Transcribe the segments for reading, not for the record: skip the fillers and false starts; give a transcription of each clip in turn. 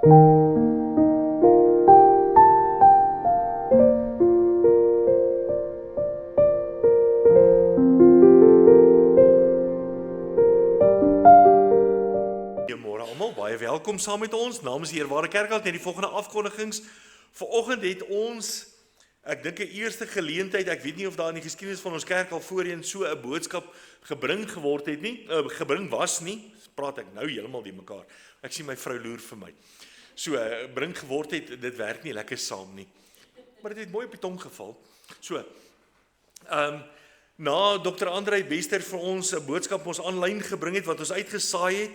Goeiemôre almal, baie welkom saam met ons namens die Eerware Kerk net die volgende afkondigings. Vanoggend het ons, ek dink 'n eerste geleentheid, ek weet nie of daar in die geskiedenis van ons kerk al voorheen so 'n boodskap gebring geword het nie, gebring was nie, praat ek nou heeltemal die mekaar. Ek sien my vrou loer vir my. So, bring geword het, dit werk nie lekker saam nie. Maar dit het mooi op die tong geval. So, na Dr. André Bester vir ons 'n boodskap ons aanlyn gebring het wat ons uitgesaai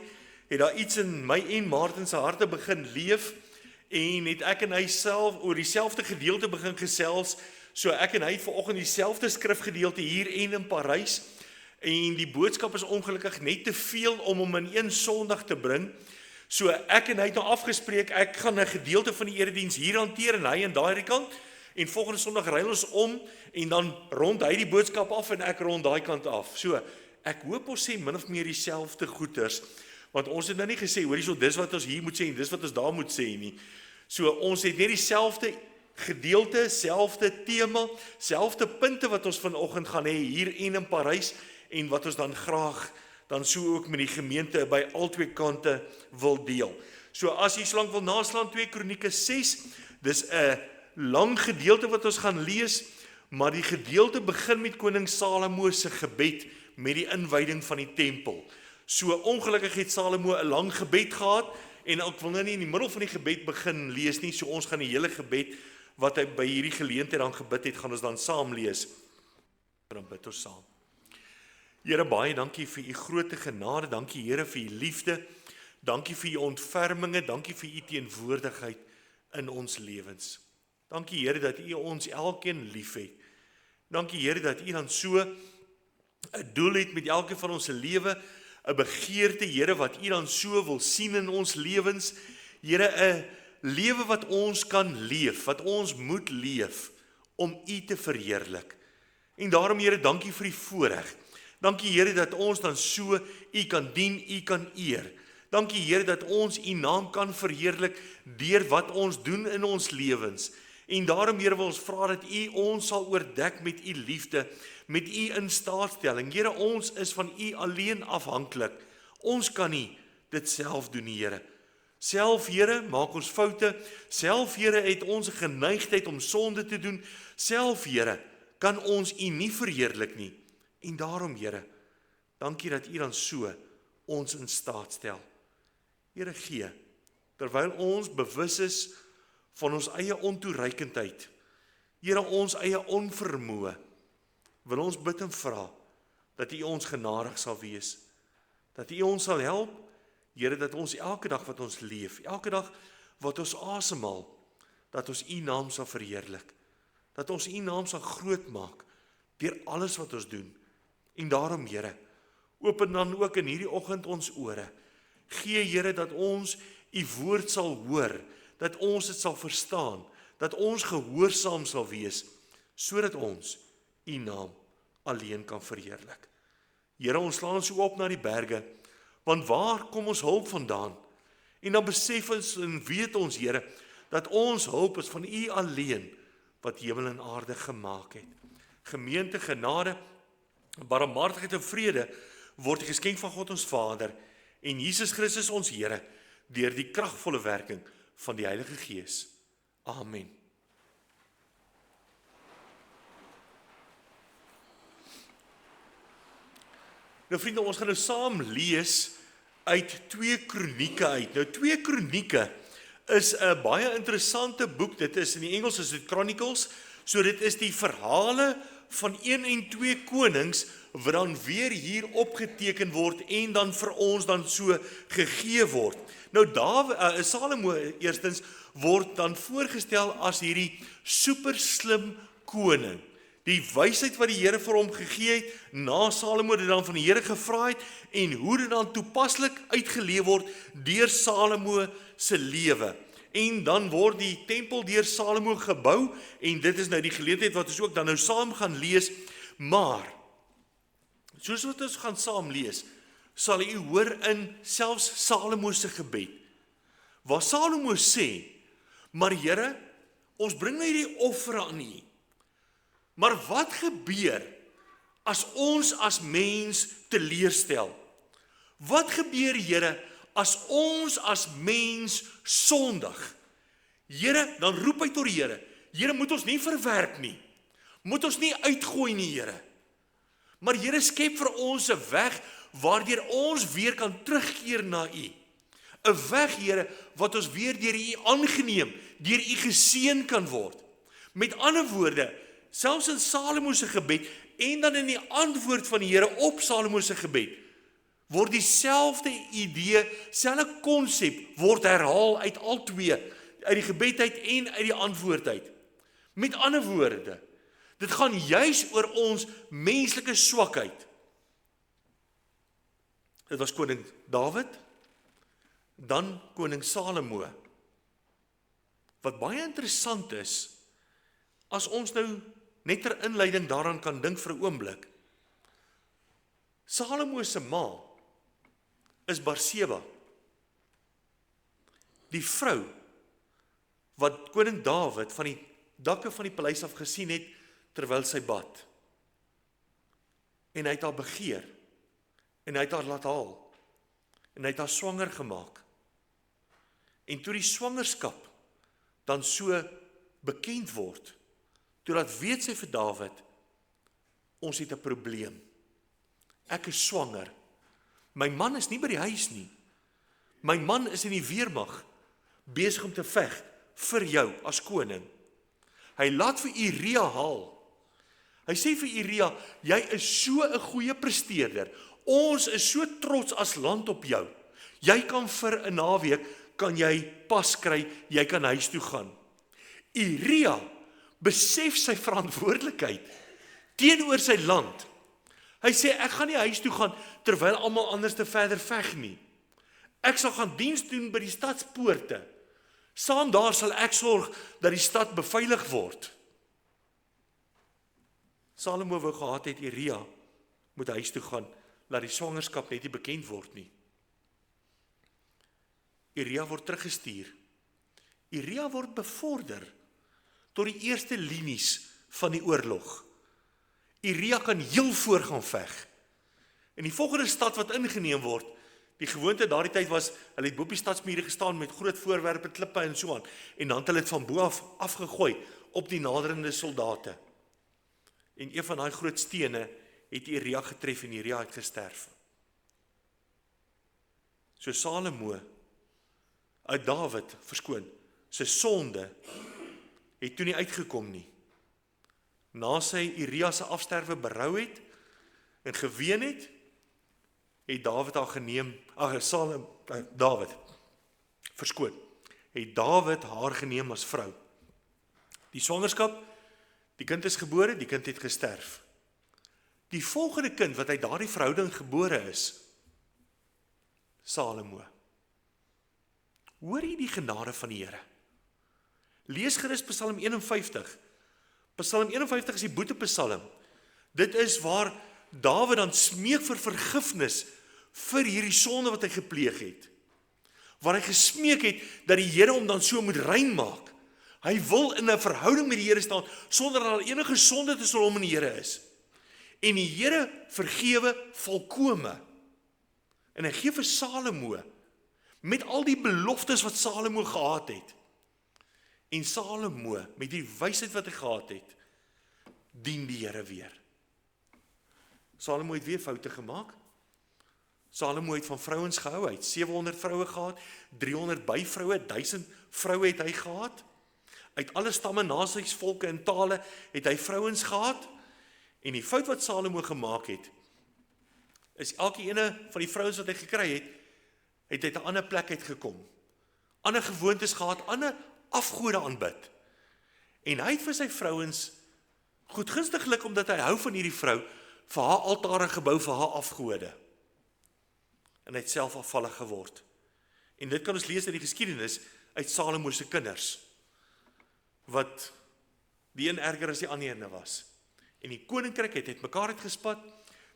het daar iets in my en Martin se harte begin leef en het ek en hy self oor dieselfde gedeelte begin gesels. So ek en hy het vanoggend dieselfde skrifgedeelte hier en in Parys en die boodskap is ongelukkig net te veel om hom in een Sondag te bring. So ek en hy het nou afgespreek, ek gaan 'n gedeelte van die erediens hier hanteer en hy aan daai kant en volgende Sondag ruil ons om en dan rond hy die boodskap af en ek rond daai kant af. So ek hoop ons sê min of meer dieselfde goeters. Want ons het nou nie gesê, hoorie so, dis wat ons hier moet sê en dis wat ons daar moet sê nie. So ons het net dieselfde gedeelte, selfde tema, selfde punte wat ons vanoggend gaan hê hier en in Parys en wat ons dan graag dan so ook met die gemeente by albei kante wil deel. So as jy slank wil naslaan 2 Kronieke 6, dis 'n lang gedeelte wat ons gaan lees, maar die gedeelte begin met koning Salomo se gebed met die inwyding van die tempel. So ongelukkig het Salomo 'n lang gebed gehad en ek wil nou nie in die middel van die gebed begin lees nie, so ons gaan die hele gebed wat hy by hierdie geleentheid dan gebid het, gaan ons dan saam lees. Dan bid ons saam. Here, baie dankie vir u groot genade, dankie Here vir u liefde, dankie vir u ontferminge, dankie vir u teenwoordigheid in ons lewens. Dankie Here dat u ons elkeen liefhet. Dankie Here dat u dan so 'n doel het met elkeen van ons se lewe, 'n begeerte, Here, wat u dan so wil sien in ons lewens. Here, 'n lewe wat ons kan leef, wat ons moet leef, om u te verheerlik. En daarom, Here, dankie vir die voorreg. Dankie, Here, dat ons dan so u kan dien, u kan eer. Dankie, Here, dat ons u naam kan verheerlik deur wat ons doen in ons lewens. En daarom, Here, wil ons vra dat u ons sal oordek met u liefde, met u instaatstelling. Here, ons is van u alleen afhanklik. Ons kan nie dit self doen, Here. Self, Here, maak ons foute. Self, Here, het ons 'n geneigtheid om sonde te doen. Self, Here, kan ons u nie verheerlik nie. En daarom, Here, dankie dat u dan so ons in staat stel. Here, gee, terwyl ons bewus is van ons eie ontoereikendheid, Here, ons eie onvermoë, wil ons bid en vra dat u ons genadig sal wees, dat u ons sal help, Here, dat ons elke dag wat ons leef, elke dag wat ons asemhaal, dat ons u naam sal verheerlik, dat ons u naam sal groot maak deur alles wat ons doen. En daarom, Here, open dan ook in hierdie oggend ons ore. Gee, Here, dat ons u woord sal hoor, dat ons dit sal verstaan, dat ons gehoorsaam sal wees, sodat ons u naam alleen kan verheerlik. Here, ons slaan so op na die berge, want waar kom ons hulp vandaan? En dan besef ons en weet ons, Here, dat ons hulp is van u alleen, wat hemel en aarde gemaak het. Gemeente, genade, barmhartigheid en vrede word die geskenk van God ons Vader en Jesus Christus ons Here deur die kragvolle werking van die Heilige Gees. Amen. Nou vriende, ons gaan nou saam lees uit 2 Kronieke uit. Nou 2 Kronieke is 'n baie interessante boek. Dit is in die Engels is dit Chronicles. So dit is die verhale van 1 en 2 konings wat dan weer hier opgeteken word en dan vir ons dan so gegee word. Nou Salomo eerstens word dan voorgestel as hierdie super slim koning. Die wysheid wat die Here vir hom gegee het, na Salomo dit dan van die Here gevra het en hoe dit dan toepaslik uitgeleef word deur Salomo se lewe. En dan word die tempel deur Salomo gebou en dit is nou die geleentheid wat ons ook dan nou saam gaan lees, maar soos wat ons gaan saam lees, sal u hoor in selfs Salomo se gebed, waar Salomo sê, maar Here, ons bring nou hierdie offer aan U. Maar wat gebeur as ons as mens teleurstel? Wat gebeur, Here, as ons as mens sondig? Here, dan roep hy tot die Here. Here, moet ons nie verwerp nie. Moet ons nie uitgooi nie, Here. Maar Here, skep vir ons 'n weg waardeur ons weer kan terugkeer na U. 'n Weg, Here, wat ons weer deur U aangeneem, deur U geseën kan word. Met ander woorde, selfs in Salomo se gebed en dan in die antwoord van die Here op Salomo se gebed, word dieselfde idee, selfde konsep word herhaal uit al twee, uit die gebed uit en uit die antwoord uit. Met ander woorde, dit gaan juis oor ons menslike swakheid. Dit was koning Dawid, dan koning Salomo. Wat baie interessant is, as ons nou net ter inleiding daaraan kan dink vir 'n oomblik. Salomo se ma is Batseba, die vrou wat koning Dawid van die dakke van die paleis af gesien het terwyl sy bad. En hy het haar begeer, en hy het haar laat haal, en hy het haar swanger gemaak. En toe die swangerskap dan so bekend word, toe dat weet sy vir Dawid, ons het 'n probleem. Ek is swanger. My man is nie by die huis nie. My man is in die weermag, besig om te veg vir jou as koning. Hy laat vir Uria haal. Hy sê vir Uria, jy is so 'n goeie presteerder. Ons is so trots as land op jou. Jy kan vir 'n naweek, kan jy pas kry, jy kan huis toe gaan. Uria besef sy verantwoordelikheid teenoor sy land. Hy sê, ek gaan nie huis toe gaan terwyl almal anders te verder veg nie. Ek sal gaan diens doen by die stadspoorte. Saam daar sal ek sorg dat die stad beveilig word. Salomo wou gehad het Uria moet huis toe gaan, laat die swangerskap net nie bekend word nie. Uria word teruggestuur. Uria word bevorder tot die eerste linies van die oorlog. Uria kan heel voor gaan veg. En die volgende stad wat ingeneem word, die gewoonte daardie tyd was, hulle het bo op die stadsmure gestaan met groot voorwerpe, klippe en so aan, en dan het hulle dit van bo af afgegooi op die naderende soldate. En een van daai groot stene het Uria getref en Uria het gesterf. So Salomo, uit Dawid, verskoon, sy sonde het toe nie uitgekom nie. Na sy Uria se afsterwe berou het en geween het Dawid haar geneem, Dawid haar geneem as vrou. Die swangerskap, die kind is gebore, die kind het gesterf. Die volgende kind wat uit daardie verhouding gebore is, Salomo. Hoor jy die genade van die Here? Lees gerus Psalm 51. Psalm 51 is die boetepsalm. Dit is waar Dawid dan smeek vir vergifnis vir hierdie sonde wat hy gepleeg het. Waar hy gesmeek het dat die Here hom dan so moet rein maak. Hy wil in 'n verhouding met die Here staan sonder dat daar enige sonde tussen hom en die Here is. En die Here vergewe volkome. En hy gee vir Salomo met al die beloftes wat Salomo gehad het. En Salomo, met die wysheid wat hy gehad het, dien die Here weer. Salomo het weer foute gemaak. Salomo het van vrouens gehou, hy het 700 vroue gehad, 300 byvroue, 1000 vroue het hy gehad. Uit alle stamme, nasies, volke en tale het hy vrouens gehad. En die fout wat Salomo gemaak het, is elke ene van die vrouens wat hy gekry het, het uit 'n ander plek uitgekom. Ander gewoontes gehad, ander afgode aanbid. En hy het vir sy vrouens, goedgunstiglik omdat hy hou van hierdie vrou, vir haar altare gebou vir haar afgode. En hy het self afvallig geword. En dit kan ons lees in die geskiedenis uit Salomo se kinders, wat die een erger as die ander ene was. En die koninkryk het mekaar uitgespat.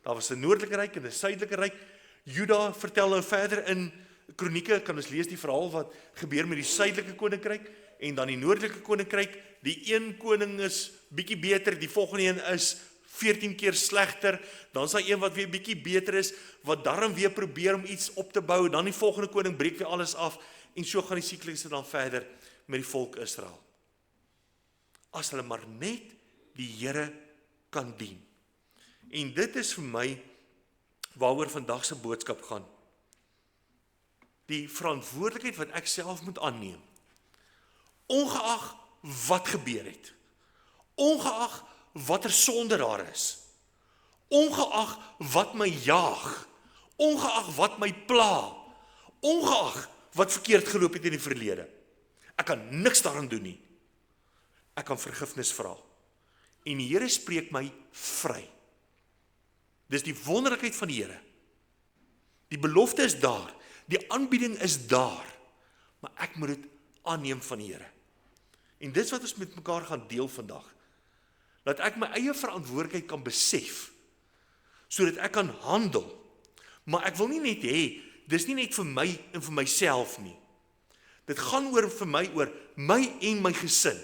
Daar was 'n noordelike ryk en 'n suidelike ryk. Juda vertel nou verder in Kronieke kan ons lees die verhaal wat gebeur met die suidelike koninkryk en dan die noordelike koninkryk. Die een koning is bietjie beter, die volgende een is 14 keer slegter, dan is daar een wat weer bietjie beter is, wat daarom weer probeer om iets op te bou, dan die volgende koning breek weer alles af, en so gaan die siklusse dan verder met die volk Israel. As hulle maar net die Here kan dien. En dit is vir my waaroor vandag se boodskap gaan. Die verantwoordelikheid wat ek self moet aanneem, ongeag wat gebeur het, ongeag watter sonde daar is, ongeag wat my jaag, ongeag wat my pla, ongeag wat verkeerd geloop het in die verlede. Ek kan niks daaraan doen nie. Ek kan vergifnis vra. En die Here spreek my vry. Dis die wonderlikheid van die Here. Die belofte is daar, die aanbieding is daar, maar ek moet dit aanneem van die Here. En dis wat ons met mekaar gaan deel vandag. Dat ek my eie verantwoordelikheid kan besef, sodat ek kan handel. Maar ek wil nie net hê, dis nie net vir my en vir myself nie. Dit gaan vir my oor my en my gesin,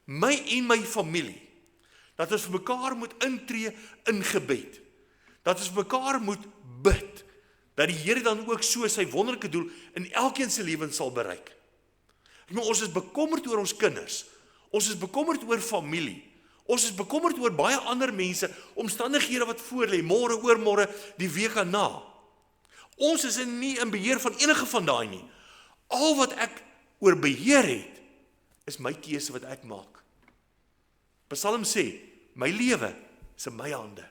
my en my familie. Dat ons vir mekaar moet intree in gebed. Dat ons vir mekaar moet bid, dat die Here dan ook so sy wonderlike doel in elkeen se lewens sal bereik. Ons is bekommerd oor ons kinders, ons is bekommerd oor familie, ons is bekommerd oor baie ander mense, omstandighede wat voor lê, môre, oormôre, die week daarna. Ons is nie in beheer van enige van daai nie. Al wat ek oor beheer het, is my keuse wat ek maak. Psalm sê, my lewe is in my hande.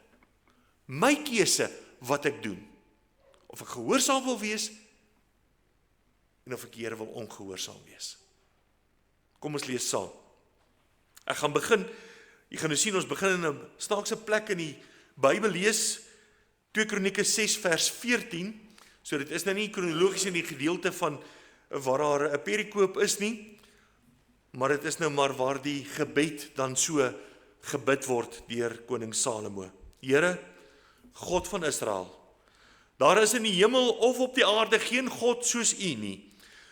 My keuse wat ek doen. Of ek gehoorsaam wil wees, en of ek die Here wil ongehoorsaam wees. Kom ons lees saam. Ek gaan begin, jy gaan nou sien, ons begin in 'n snaakse plek in die Bybel lees, 2 Kronieke 6 vers 14, so dit is nou nie kronologies in die gedeelte van waar daar 'n perikoop is nie, maar dit is nou maar waar die gebed dan so gebid word deur koning Salomo. Here, God van Israel, daar is in die hemel of op die aarde geen God soos U nie,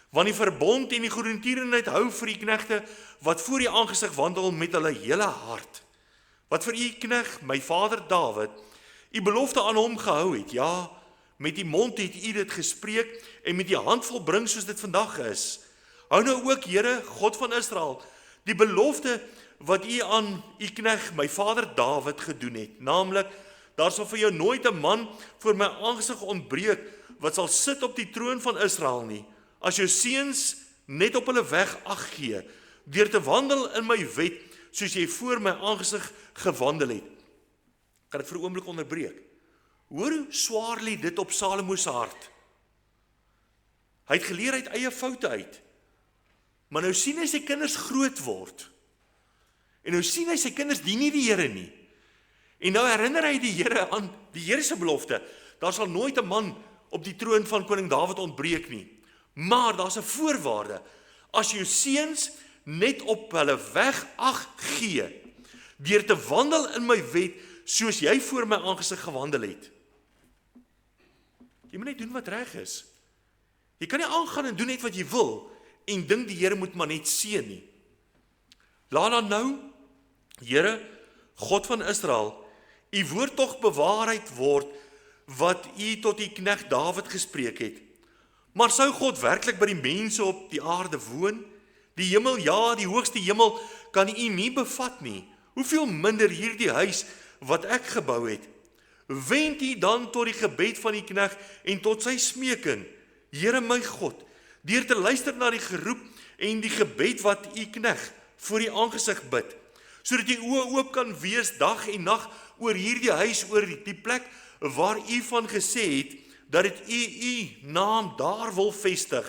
want die verbond en die goedertierenheid hou vir U knegte, wat voor U aangesig wandel met hulle hele hart. Wat vir U knegt, my vader Dawid, U belofte aan hom gehou het, ja, met die mond het U dit gespreek, en met die hand volbring soos dit vandag is. Hou nou ook, Here, God van Israel, die belofte wat U aan U knegt, my vader Dawid gedoen het, naamlik, daar sal vir jou nooit 'n man voor my aangesig ontbreek, wat sal sit op die troon van Israel nie, as jou seuns net op hulle weg ag gee, deur te wandel in my wet, soos jy voor my aangesig gewandel het. Kan ek vir 'n oomblik onderbreek? Hoor hoe swaar lê dit op Salomo se hart. Hy het geleer uit eie foute uit. Maar nou sien hy sy kinders groot word. En nou sien hy sy kinders dien nie die Here nie. En nou herinner hy die Here aan die Here se belofte. Daar sal nooit 'n man op die troon van koning Dawid ontbreek nie. Maar daar's 'n voorwaarde. As jou seuns net op hulle weg ag gee, deur te wandel in my wet, soos jy voor my aangesig gewandel het. Jy moet net doen wat reg is. Jy kan nie aangaan en doen net wat jy wil, en dink die Here moet maar net seën nie. Laat dan nou, Here, God van Israel, U woord tog bewaarheid word, wat U tot U knegt Dawid gespreek het. Maar sou God werklik by die mense op die aarde woon? Die hemel, ja, die hoogste hemel kan U nie bevat nie. Hoeveel minder hierdie huis wat ek gebou het. Wend U dan tot die gebed van die knegt en tot sy smeking, Here my God, deur te luister na die geroep en die gebed wat U knegt voor U aangesig bid, sodat U oë oop kan wees dag en nag oor hierdie huis, oor die plek waar U van gesê het, dat dit U naam daar wil vestig,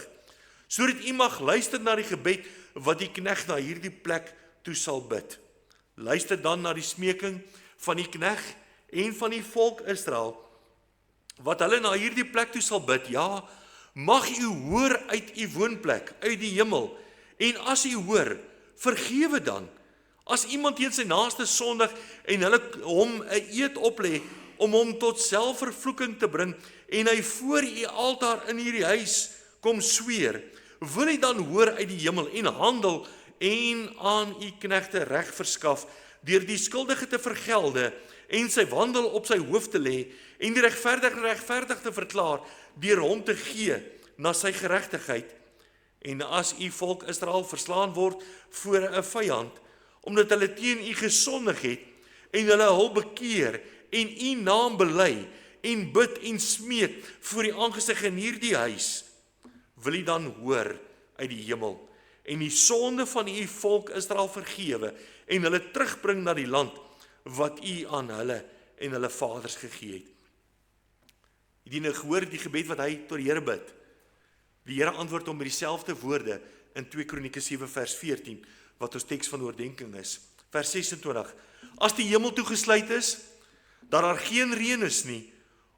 sodat U mag luister na die gebed wat die knegt na hierdie plek toe sal bid. Luister dan na die smeking van die knegt en van die volk Israel, wat hulle na hierdie plek toe sal bid. Ja, mag U hoor uit U woonplek, uit die hemel, en as U hoor, vergewe dan. As iemand teen sy naaste sondig en hulle hom 'n eed oplê, om hom tot selfvervloeking te bring en hy voor u altaar in hierdie huis kom sweer, wil hy dan hoor uit die hemel en handel en aan u knegte reg verskaf, deur die skuldige te vergelde en sy wandel op sy hoof te lê en die regverdig te verklaar, deur hom te gee na sy geregtigheid. En as u volk Israel verslaan word voor 'n vyand, omdat hulle teen u gesondig het en hulle hul bekeer en u naam bely en bid en smeek voor die aangesig in hierdie huis, wil u dan hoor uit die hemel en die sonde van u volk Israel vergewe en hulle terugbring na die land wat u aan hulle en hulle vaders gegee het. Het jy nou gehoor die gebed wat hy tot die Here bid? Die Here antwoord hom met dieselfde woorde in 2 Kronieke 7 vers 14, wat ons teks van oordenking is. Vers 26, as die hemel toegesluit is, dat daar geen reën is nie,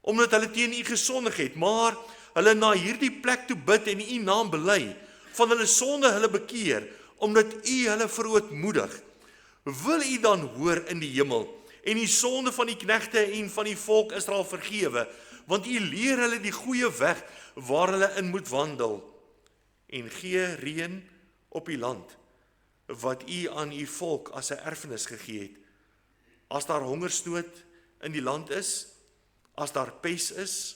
omdat hulle teen u gesondig het, maar hulle na hierdie plek toe bid en u naam bely, van hulle sonde hulle bekeer, omdat u hulle verootmoedig, wil u dan hoor in die hemel, en die sonde van die knegte en van die volk Israel vergewe, want u leer hulle die goeie weg, waar hulle in moet wandel, en gee reën op die land, wat u aan u volk as 'n erfenis gegee het. As daar hongersnood in die land is, as daar pes is,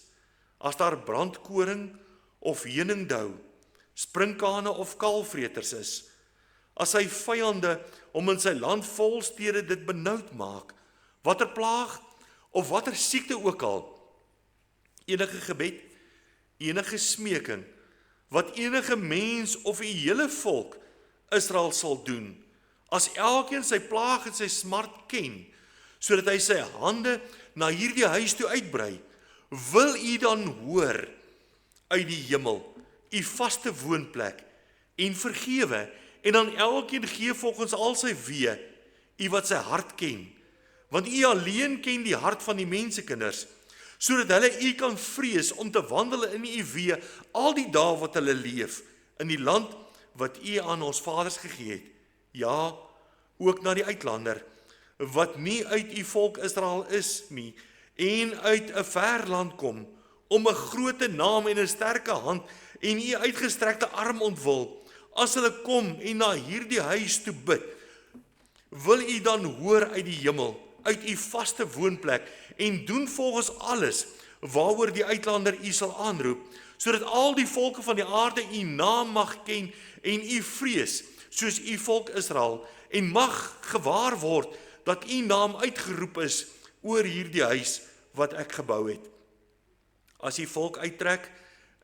as daar brandkoring of heuningdou, sprinkane of kalfvreters is, as sy vyande om in sy land vol stede dit benoud maak, watter plaag of watter siekte ook al, enige gebed, enige smeking, wat enige mens of die hele volk Israel sal doen, as elkeen sy plaag en sy smart ken, sodat hy sy hande na hierdie huis toe uitbrei, wil u dan hoor uit die hemel, u vaste woonplek, en vergewe, en aan elkeen gee volgens al sy weë, u wat sy hart ken, want u alleen ken die hart van die mensekinders, sodat hulle u kan vrees om te wandel in u weë al die dae wat hulle leef, in die land wat u aan ons vaders gegee het, ja, ook na die uitlander, wat nie uit u volk Israel is nie, en uit 'n ver land kom, om 'n groot naam en 'n sterke hand, en u uitgestrekte arm ontwil, as hulle kom en na hierdie huis toe bid, wil u dan hoor uit die hemel, uit u vaste woonplek, en doen volgens alles, waaroor die uitlander u sal aanroep, sodat al die volke van die aarde u naam mag ken, en u vrees, soos u volk Israel, en mag gewaar word, dat u naam uitgeroep is, oor hierdie huis, wat ek gebou het. As die volk uittrek,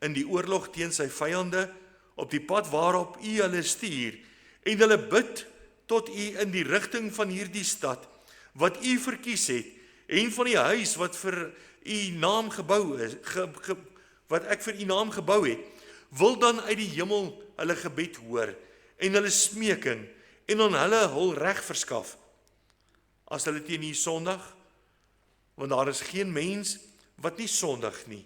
in die oorlog teen sy vyande, op die pad waarop u hulle stuur, en hulle bid tot u in die rigting van hierdie stad, wat u verkies het, en van die huis wat vir u naam gebou is, wat ek vir u naam gebou het, wil dan uit die hemel hulle gebed hoor, en hulle smeking, en aan hulle hul reg verskaf. As hulle teen u sondig, want daar is geen mens wat nie sondig nie,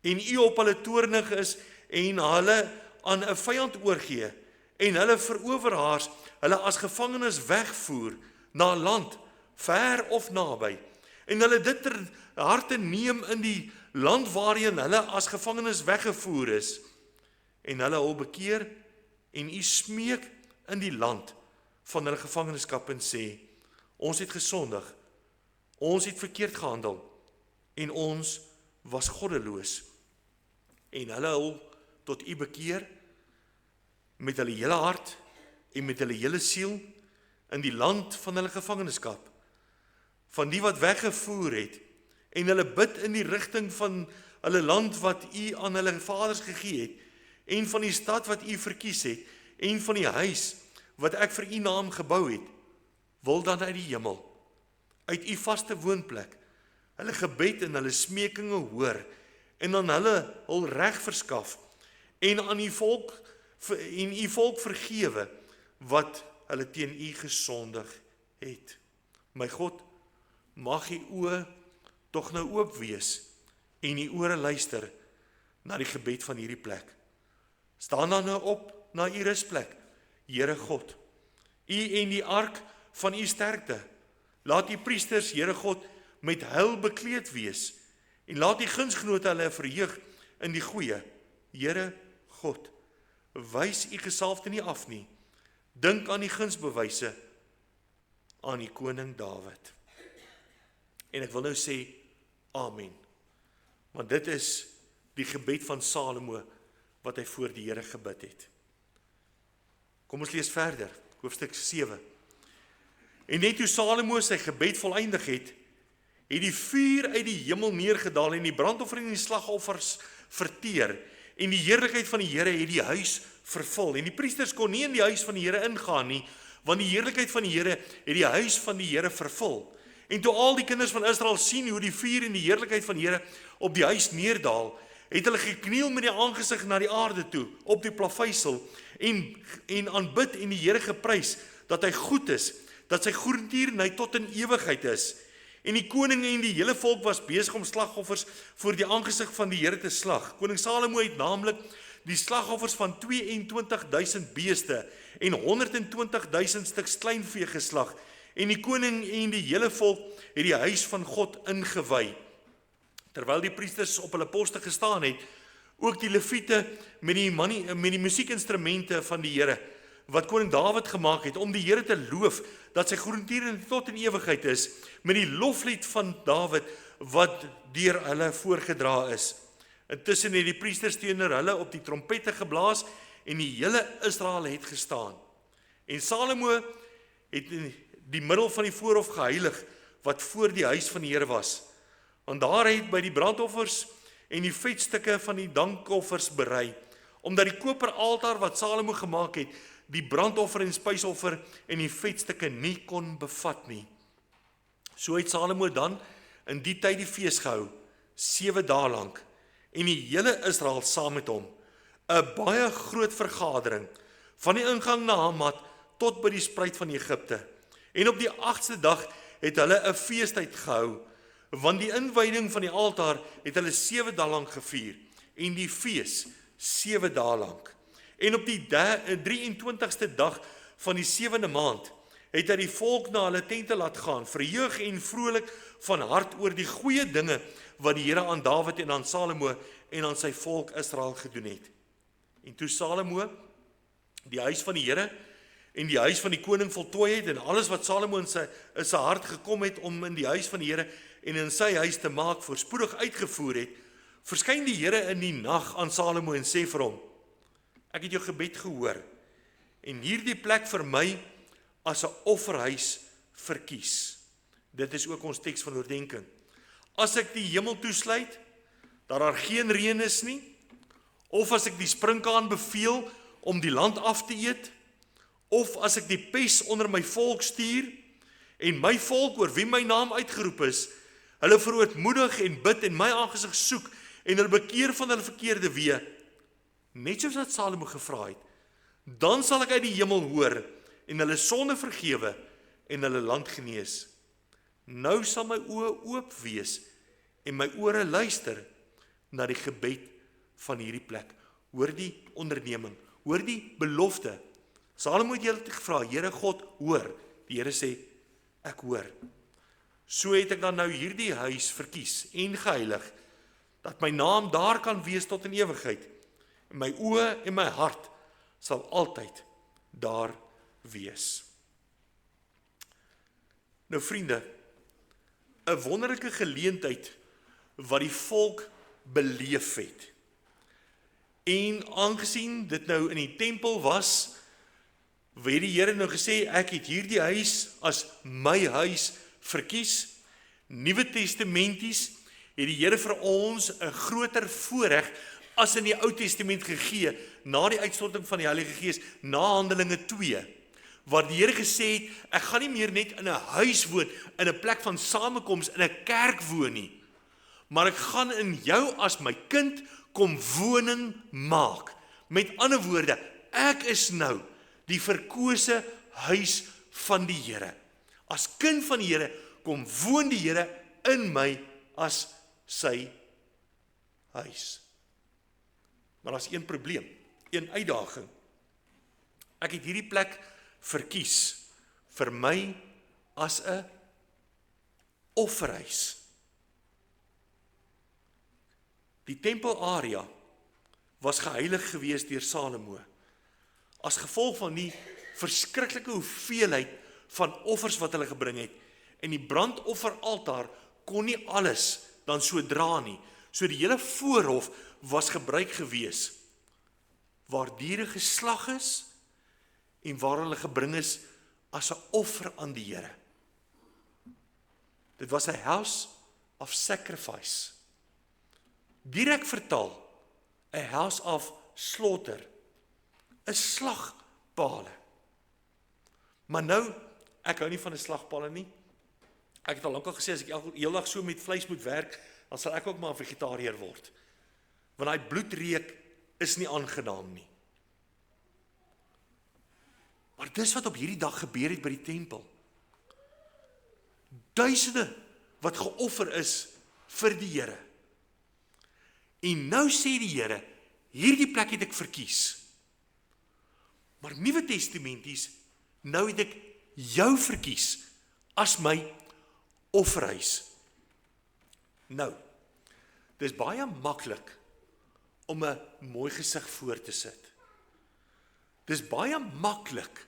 en u op hulle toornig is, en hulle aan 'n vyand oorgee, en hulle veroverhaars, hulle as gevangenes wegvoer, na land, ver of naby, en hulle dit ter harte neem in die land waarheen hulle as gevangenes weggevoer is, en hulle hul bekeer, en u smeek in die land van hulle gevangenskap en sê, ons het gesondig, ons het verkeerd gehandel, en ons was goddeloos, en hulle hul tot u bekeer, met hulle hele hart, en met hulle hele siel, in die land van hulle gevangenskap, van die wat weggevoer het, en hulle bid in die rigting van hulle land wat u aan hulle vaders gegee het, en van die stad wat u verkies het, en van die huis wat ek vir u naam gebou het, wil dan uit die hemel, uit u vaste woonplek, hulle gebed en hulle smekinge hoor, en aan hulle hul reg verskaf, en aan u volk vergewe, wat hulle teen u gesondig het. My God, mag u oë tog nou oop wees, en die ore luister na die gebed van hierdie plek. Staan dan nou op na u rusplek, Here God, u en die ark van u sterkte. Laat die priesters, Here God, met heil bekleed wees, en laat die gunsgenote hulle verheug in die goeie. Here God, wys u gesalfde nie af nie. Dink aan die gunsbewyse aan die koning Dawid. En ek wil nou sê, amen. Want dit is die gebed van Salomo, wat hy voor die Here gebid het. Kom ons lees verder, hoofstuk 7. En net toe Salomo sy gebed voleindig het die vuur uit die hemel neergedaal en die brandoffer en die slagoffers verteer, en die heerlikheid van die Here het die huis vervul. En die priesters kon nie in die huis van die Here ingaan nie, want die heerlikheid van die Here het die huis van die Here vervul. En toe al die kinders van Israel sien hoe die vuur en die heerlikheid van die Here op die huis neerdaal, het hulle gekniel met die aangesig na die aarde toe, op die plaveisel, en aanbid en die Here geprys, dat hy goed is, dat sy goedertierenheid tot in ewigheid is. En die koning en die hele volk was besig om slagoffers voor die aangesig van die Here te slag. Koning Salomo het naamlik die slagoffers van 22.000 beeste en 120.000 stuks kleinvee geslag. En die koning en die hele volk het die huis van God ingewy. Terwyl die priesters op hulle poste gestaan het, ook die leviete met die musiekinstrumente van die Here, wat koning Dawid gemaak het, om die Here te loof, dat sy goedertierenheid tot in ewigheid is, met die loflied van Dawid, wat deur hulle voorgedra is. Intussen het die priesters teenoor hulle op die trompette geblaas, en die hele Israel het gestaan. En Salomo het die middel van die voorhof geheilig, wat voor die huis van die Here was. Want daar het by die brandoffers en die vetstukke van die dankoffers berei, omdat die koper altaar wat Salomo gemaak het, die brandoffer en spysoffer en die vetstukke nie kon bevat nie. So het Salomo dan in die tyd die fees gehou, 7 dae lank, en die hele Israel saam met hom, 'n baie groot vergadering, van die ingang na Hamat tot by die spruit van Egipte. En op die 8ste dag het hulle 'n feestyd gehou, want die inwyding van die altaar het hulle 7 dae lank gevier, en die fees 7 dae lank. En op die 23ste dag van die 7de maand het hy die volk na hulle tente laat gaan, verheug en vrolik van hart oor die goeie dinge wat die Here aan Dawid en aan Salomo en aan sy volk Israel gedoen het. En toe Salomo die huis van die Here en die huis van die koning voltooi het, en alles wat Salomo in sy hart gekom het om in die huis van die Here en in sy huis te maak, voorspoedig uitgevoer het, verskyn die Here in die nag aan Salomo en sê vir hom, ek het jou gebed gehoor, en hierdie plek vir my as 'n offerhuis verkies. Dit is ook ons teks van oordeenking. As ek die hemel toesluit, dat daar geen reën is nie, of as ek die sprinkaan beveel om die land af te eet, of as ek die pes onder my volk stuur, en my volk oor wie my naam uitgeroep is, hulle verootmoedig en bid en my aangesig soek, en hulle bekeer van hulle verkeerde weë, net soos wat Salomo gevra het, dan sal ek uit die hemel hoor, en hulle sonde vergewe, en hulle land genees. Nou sal my oë oop wees, en my ore luister, na die gebed van hierdie plek. Hoor die onderneming, hoor die belofte. Salomo het julle gevra, Here God, hoor. Die Here sê, ek hoor. So het ek dan nou hierdie huis verkies en geheilig, dat my naam daar kan wees tot in ewigheid. En my oë en my hart sal altyd daar wees. Nou vriende, 'n wonderlike geleentheid wat die volk beleef het. En aangesien dit nou in die tempel was, het die Here nou gesê, ek het hierdie huis as my huis verkies. Nuwe Testamenties het die Here vir ons 'n groter voorreg as in die Ou Testament gegee, na die uitstorting van die Heilige Gees, na Handelinge 2, waar die Here gesê het, ek gaan nie meer net in 'n huis woon, in 'n plek van samekoms, in 'n kerk woon nie, maar ek gaan in jou as my kind kom woning maak. Met ander woorde, ek is nou die verkose huis van die Here. As kind van die Here, kom woon die Here in my as sy huis. Maar daar's een probleem, een uitdaging. Ek het hierdie plek verkies vir my as 'n offerhuis. Die tempelarea was geheilig gewees deur Salomo, as gevolg van die verskriklike hoeveelheid van offers wat hulle gebring het, en die brandofferaltaar kon nie alles dan so dra nie, so die hele voorhof was gebruik gewees, waar diere geslag is, en waar hulle gebring is as 'n offer aan die Here. Dit was 'n house of sacrifice. Direk vertaal, 'n house of slaughter, 'n slagpale. Maar nou, ek hou nie van 'n slagpale nie. Ek het al lankal gesê, as ek heeldag so met vleis moet werk, dan sal ek ook maar 'n vegetariër word. Want daai bloedreuk is nie aangenaam nie. Maar dis wat op hierdie dag gebeur het by die tempel. Duisende wat geoffer is vir die Here. En nou sê die Here, hierdie plek het ek verkies. Maar Nuwe Testamenties, nou het ek jou verkies as my offerhuis. Nou, dis baie maklik om 'n mooi gesig voor te sit. Dis baie maklik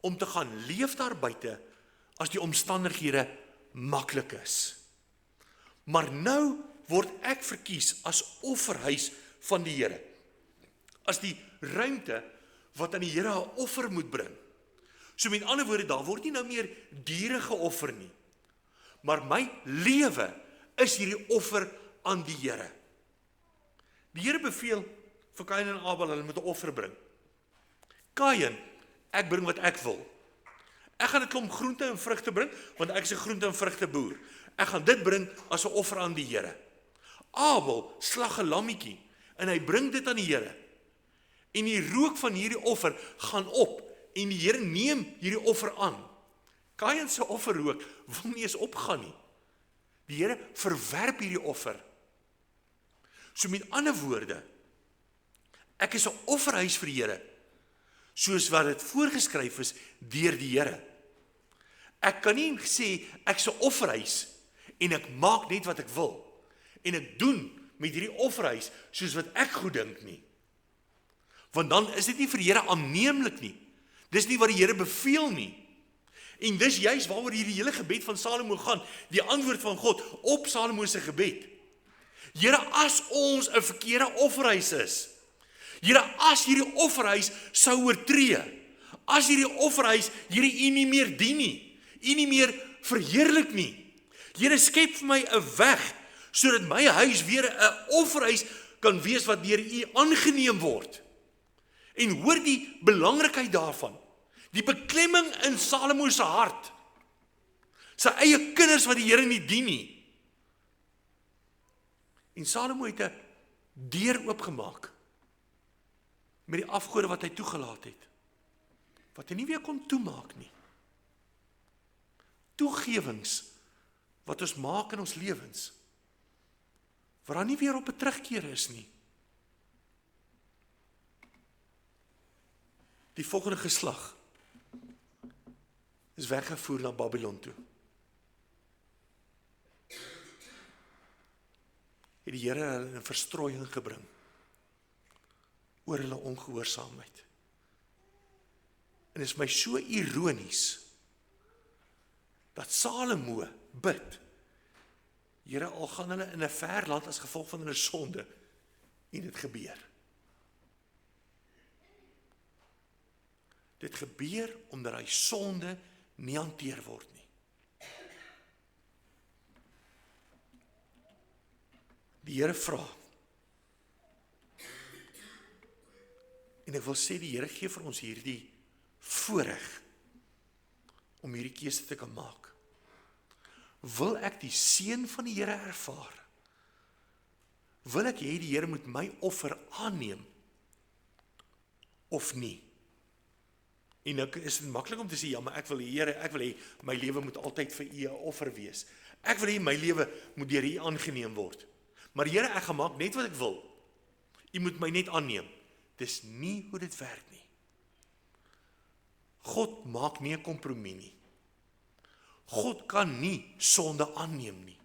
om te gaan leef daar buite as die omstandighede maklik is. Maar nou word ek verkies as offerhuis van die Here. As die ruimte wat aan die Here 'n offer moet bring. So met ander woorde, daar word nie nou meer diere geoffer nie. Maar my lewe is hierdie offer aan die Here. Die Here beveel vir Kain en Abel, hulle moet 'n offer bring. Kain, ek bring wat ek wil. Ek gaan 'n klomp groente en vrugte bring, want ek is 'n groente en vrugte boer. Ek gaan dit bring as 'n offer aan die Here. Abel slag 'n lammetjie en hy bring dit aan die Here. En die rook van hierdie offer gaan op en die Here neem hierdie offer aan. Kain se offerrook wil nie eens opgaan nie. Die Here verwerp hierdie offer. So met ander woorde, ek is 'n offerhuis vir die Here, soos wat dit voorgeskryf is deur die Here. Ek kan nie sê ek's 'n offerhuis en ek maak net wat ek wil en ek doen met hierdie offerhuis soos wat ek goed dink nie. Want dan is dit nie vir die Here aanneemlik nie. Dis nie wat die Here beveel nie. En dis juis waaroor hierdie hele gebed van Salomo gaan, die antwoord van God op Salomo se gebed. Here, as ons 'n verkeerde offerhuis is, Here, as hierdie offerhuis sou oortree, as hierdie offerhuis Here U nie meer dien nie, U nie meer verheerlik nie, Here, skep vir my 'n weg, sodat my huis weer 'n offerhuis kan wees wat deur U aangeneem word. En hoor die belangrikheid daarvan, die beklemming in Salomo se hart, sy eie kinders wat die Here nie dien nie. En Salomo het 'n deur oopgemaak met die afgode wat hy toegelaat het, wat hy nie weer kon toemaak nie. Toegewings wat ons maak in ons lewens, waar daar nie weer op 'n terugkeer is nie. Die volgende geslag is weggevoer na Babylon toe. Het die Here hulle in verstrooiing gebring oor hulle ongehoorsaamheid. En dit is my so ironies dat Salomo bid, Here, al gaan hulle in 'n ver land as gevolg van hulle sonde, en dit gebeur. Dit gebeur omdat hy sonde nie hanteer word nie. Die Here vra, en ek wil sê die Here gee vir ons hierdie voorreg om hierdie keuse te kan maak. Wil ek die seën van die Here ervaar? Wil ek hê die Here moet my offer aanneem of nie? En nou is dit maklik om te sê, ja, maar ek wil hê my lewe moet altyd vir U 'n offer wees. Ek wil hê my lewe moet deur U aangeneem word. Maar Here, ek gaan maak net wat ek wil. U moet my net aanneem. Dis nie hoe dit werk nie. God maak nie 'n kompromie nie. God kan nie sonde aanneem nie.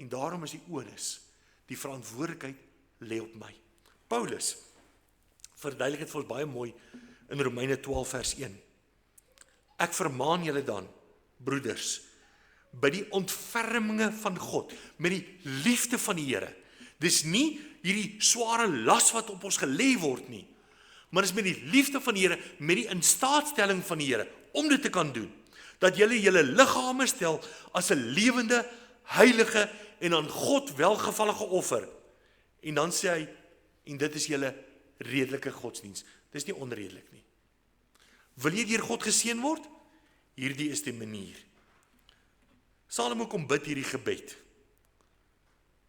En daarom is die onus, die verantwoordelikheid lê op my. Paulus verduidelik dit vir ons baie mooi in Romeine 12 vers 1. Ek vermaan julle dan, broeders, by die ontferminge van God, met die liefde van die Here. Dis nie hierdie sware las wat op ons gelê word nie, maar dis met die liefde van die Here, met die instaatstelling van die Here, om dit te kan doen, dat julle julle liggame stel as 'n lewende, heilige en aan God welgevallige offer. En dan sê hy, en dit is julle redelike godsdiens. Dis nie onredelik nie. Wil jy deur God geseën word? Hierdie is die manier. Salomo kom bid hierdie gebed.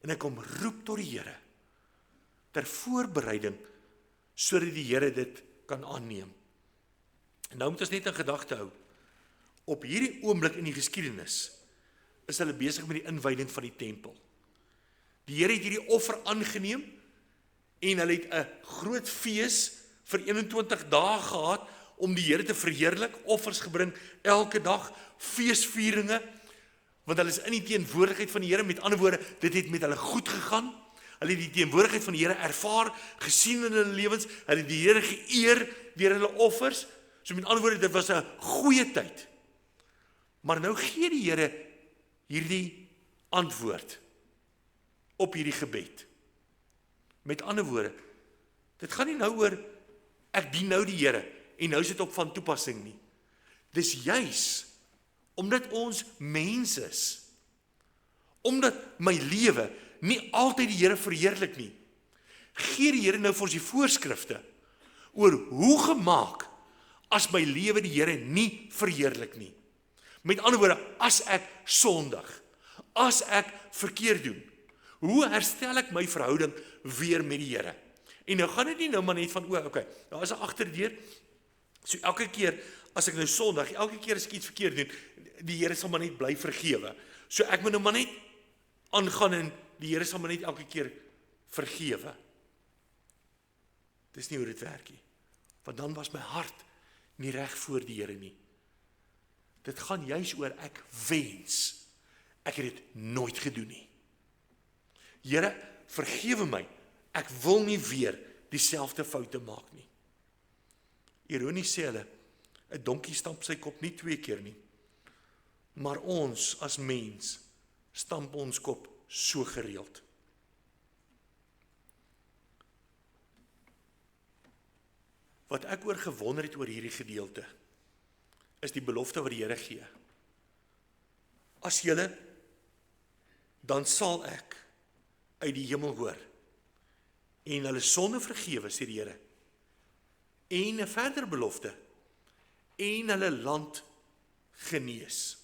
En hy kom roep tot die Here ter voorbereiding sodat die Here dit kan aanneem. En nou moet ons net in gedagte hou. Op hierdie oomblik in die geskiedenis is hulle besig met die inwyding van die tempel. Die Here het hierdie offer aangeneem en hulle het 'n groot fees vir 21 dae gehad om die Here te verheerlik, offers gebring elke dag, feesvieringe, want hulle is in die teenwoordigheid van die Here. Met ander woorde, dit het met hulle goed gegaan. Hulle het die teenwoordigheid van die Here ervaar, gesien in hulle lewens, hulle het die Here geëer deur hulle offers. So met ander woorde, dit was 'n goeie tyd. Maar nou gee die Here hierdie antwoord op hierdie gebed. Met ander woorde, dit gaan nie nou oor ek dien nou die Here en nou is dit op van toepassing nie. Dis juis omdat ons mens is, omdat my lewe nie altyd die Here verheerlik nie, gee die Here nou vir ons die voorskrifte oor hoe gemaak as my lewe die Here nie verheerlik nie. Met ander woorde, as ek sondig, as ek verkeerd doen, hoe herstel ek my verhouding weer met die Here? En nou gaan dit nie nou maar net van, okay, daar is 'n agterdeur, so elke keer as ek nou sondig, elke keer as ek iets verkeerd doen, die Here sal maar net bly vergewe. So ek moet nou maar net aangaan en die Here sal maar net elke keer vergewe. Dis nie hoe dit werk nie. Want dan was my hart nie reg voor die Here nie. Dit gaan juis oor ek wens, ek het dit nooit gedoen nie. Here, vergewe my, ek wil nie weer dieselfde foute maak nie. Ironies sê hulle, 'n donkie stamp sy kop nie 2 keer nie, maar ons as mens stamp ons kop so gereeld. Wat ek oor gewonder het oor hierdie gedeelte, is die belofte wat die Here gee. As julle, dan sal ek uit die hemel hoor en hulle sonde vergewe, sê die Here. En 'n verdere belofte, en hulle land genees.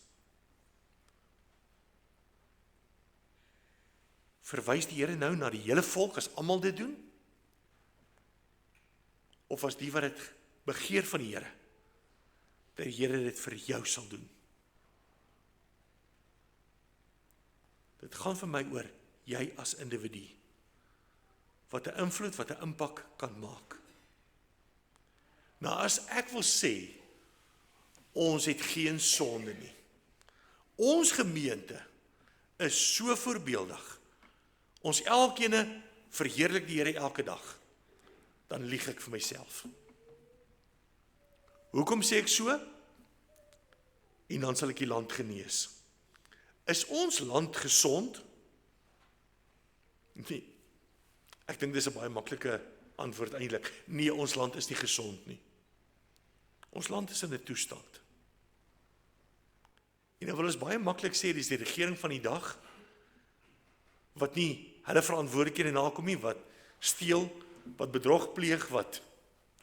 Verwys die Here nou na die hele volk as almal dit doen? Of as die wat dit begeer van die Here, dat die Here dit vir jou sal doen? Dit gaan vir my oor jy as individu, wat 'n invloed, wat 'n impak kan maak. Nou as ek wil sê, ons het geen sonde nie. Ons gemeente is so voorbeeldig. Ons elkeen verheerlik die Here elke dag. Dan lieg ek vir myself. Hoekom sê ek so? En dan sal ek die land genees. Is ons land gesond? Nee. Ek dink dis 'n baie maklike antwoord eintlik. Nee, ons land is nie gesond nie. Ons land is in 'n toestand. En nou wil ons baie maklik sê, dis die regering van die dag, wat nie hulle verantwoordelikhede nakom nie, wat steel, wat bedrog pleeg, wat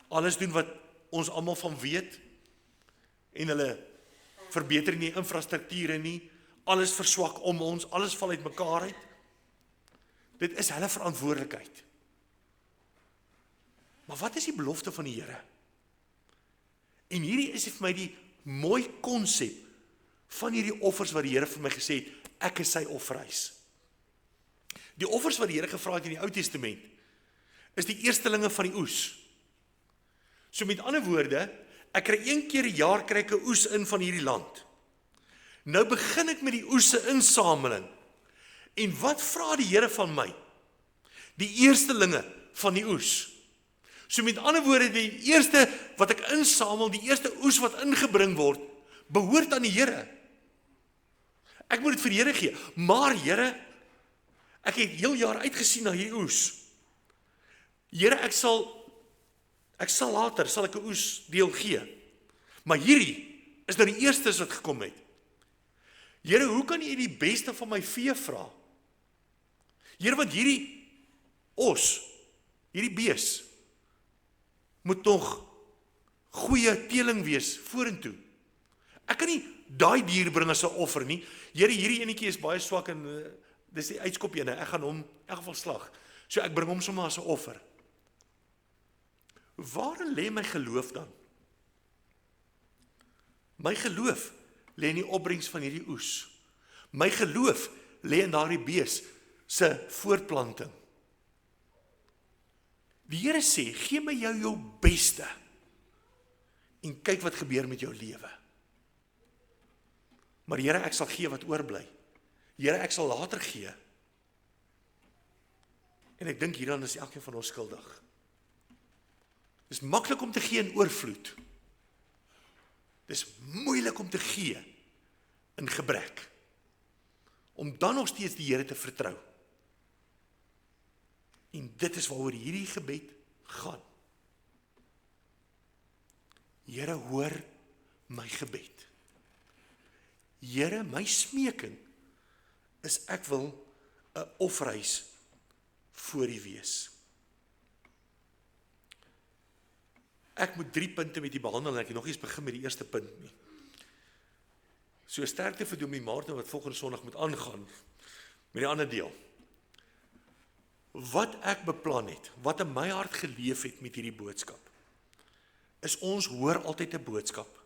alles doen wat ons almal van weet, en hulle verbeter nie infrastrukture nie, alles verswak om ons, alles val uit mekaar uit. Dit is hulle verantwoordelikheid. Maar wat is die belofte van die Here? En hierdie is vir my die mooi konsep van hierdie offers wat die Here vir my gesê het, ek is sy offerhuis. Die offers wat die Here gevra het in die Ou Testament, is die eerstelinge van die oes. So met ander woorde, ek kry 1 keer 'n jaar kry ek 'n oes in van hierdie land. Nou begin ek met die oes se insameling. En wat vra die Here van my? Die eerstelinge van die oes. So met ander woorde, die eerste wat ek insamel, die eerste oes wat ingebring word, behoort aan die Here. Ek moet dit vir die Here gee. Maar Here, ek het heel jaar uitgesien na hierdie oes. Here, ek sal later, sal ek 'n oes deel gee. Maar hierdie is nou die eerstes wat gekom het. Here, hoe kan U die beste van my vee vra? Here, want hierdie os, hierdie bees, moet nog goeie teeling wees vorentoe. Ek kan nie daai dier bring as 'n offer nie. Here, hierdie enetjie is baie swak en dis die uitskop ene. Ek gaan hom in elk geval slag. So ek bring hom sommer as 'n offer. Waarin lê my geloof dan? My geloof lê in die opbrengs van hierdie oes. My geloof lê in daardie bees se voortplanting. Die Here sê, gee my jou beste en kyk wat gebeur met jou lewe. Maar Here, ek sal gee wat oorbly. Here, ek sal later gee. En ek dink hieraan is elkeen van ons skuldig. Dis maklik om te gee in oorvloed. Dis moeilik om te gee in gebrek. Om dan nog steeds die Here te vertrou. En dit is waaroor hierdie gebed gaan. Here, hoor my gebed. Here, my smeking is ek wil 'n offerhuis voor U wees. Ek moet 3 punte met U behandel en ek het nog eens begin met die eerste punt nie. So sterkte vir Dominee Martin wat volgende Sondag moet aangaan met die ander deel. Wat ek beplan het, wat in my hart geleef het met hierdie boodskap, is ons hoor altyd 'n boodskap.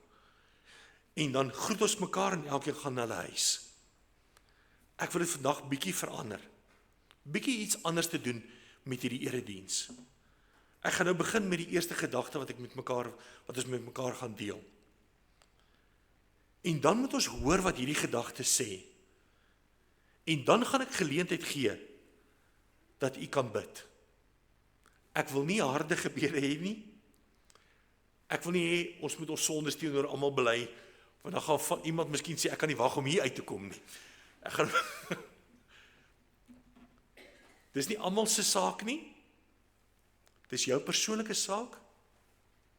En dan groet ons mekaar en elkeen gaan na hulle huis. Ek wil dit vandag bietjie verander. Bietjie iets anders te doen met hierdie erediens. Ek gaan nou begin met die eerste gedagte wat ons met mekaar gaan deel. En dan moet ons hoor wat hierdie gedagte sê. En dan gaan ek geleentheid gee dat U kan bid. Ek wil nie harde gebede hê nie. Ek wil nie hê ons moet ons sondes teenoor almal bely, want dan gaan van iemand miskien sê ek kan nie wag om hier uit te kom nie. Ek gaan Dis nie almal se saak nie. Dis jou persoonlike saak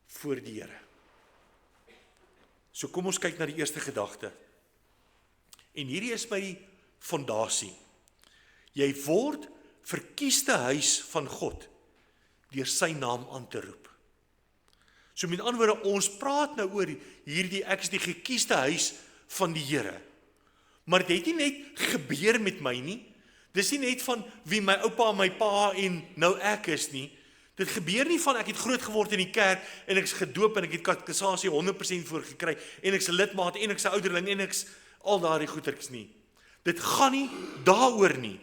voor die Here. So kom ons kyk na die eerste gedagte. En hierdie is my fondasie. Jy word verkieste huis van God deur sy naam aan te roep. So met ander woorde, ons praat nou oor hierdie ek is die gekieste huis van die Here. Maar dit het nie net gebeur met my nie. Dis nie net van wie my oupa en my pa en nou ek is nie. Dit gebeur nie van ek het groot geword in die kerk en ek is gedoop en ek het katekisasie 100% voor gekry en ek is 'n lidmaat en ek is 'n ouderling en ek is al daardie goetertjies nie. Dit gaan nie daaroor nie.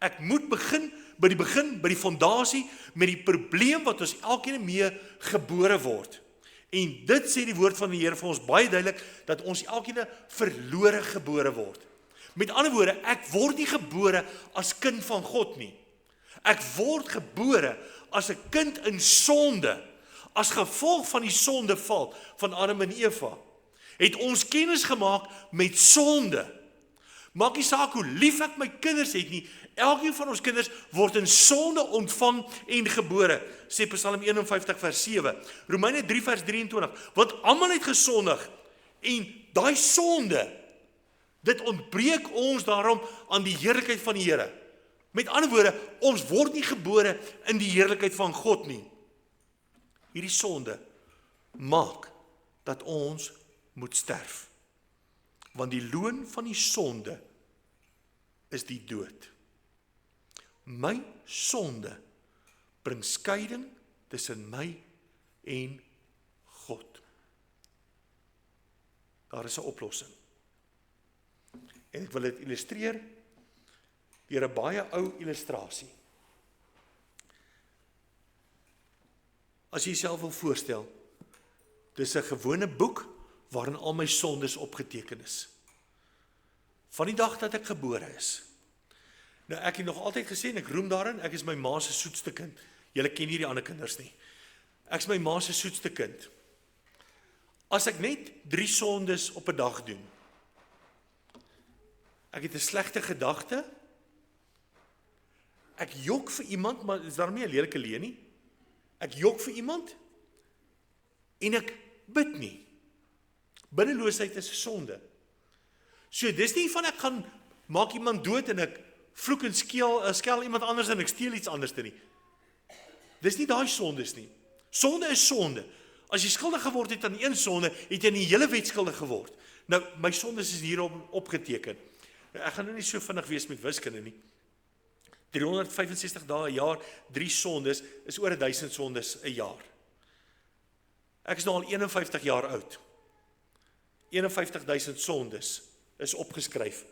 Ek moet begin by die fondasie met die probleem wat ons elkeen mee gebore word. En dit sê die woord van die Here vir ons baie duidelik dat ons elkeen verlore gebore word. Met ander woorde, ek word nie gebore as kind van God nie. Ek word gebore as 'n kind in sonde, as gevolg van die sondeval van Adam en Eva. Het ons kennis gemaak met sonde. Maak nie saak hoe lief ek my kinders het nie, elkeen van ons kinders word in sonde ontvang en gebore, sê Psalm 51 vers 7, Romeine 3 vers 23, want almal het gesondig en daai sonde, dit ontbreek ons daarom aan die heerlikheid van die Here. Met ander woorde, ons word nie gebore in die heerlikheid van God nie. Hierdie sonde maak dat ons moet sterf. Want die loon van die sonde is die dood. My sonde bring skeiding tussen my en God. Daar is 'n oplossing. En ek wil dit illustreer deur 'n baie ou illustrasie. As jy jouself wil voorstel, dis 'n gewone boek waarin al my sondes opgeteken is. van die dag dat ek gebore is. Nou ek het nog altyd gesê, en ek roem daarin, ek is my ma se soetste kind. Julle ken nie die ander kinders nie. Ek is my ma se soetste kind. As ek net 3 sondes op 'n dag doen, ek het 'n slegte gedagte, ek jok vir iemand, maar is daar nie 'n lelike leuen nie. Ek jok vir iemand, en ek bid nie. Biddeloosheid is 'n sonde. So dis nie van ek gaan maak iemand dood en ek vloek en skel iemand anders en ek steel iets anders nie. Dis nie daai sondes nie. Sonde is sonde. As jy skuldig geword het aan een sonde, het jy aan die hele wet skuldig geword. Nou, my sondes is hierop opgeteken. Nou, ek gaan nou nie so vinnig wees met wiskunde nie. 365 dae 'n jaar, 3 sondes, is oor 1000 sondes 'n jaar. Ek is nou al 51 jaar oud. 51.000 sondes is opgeskryf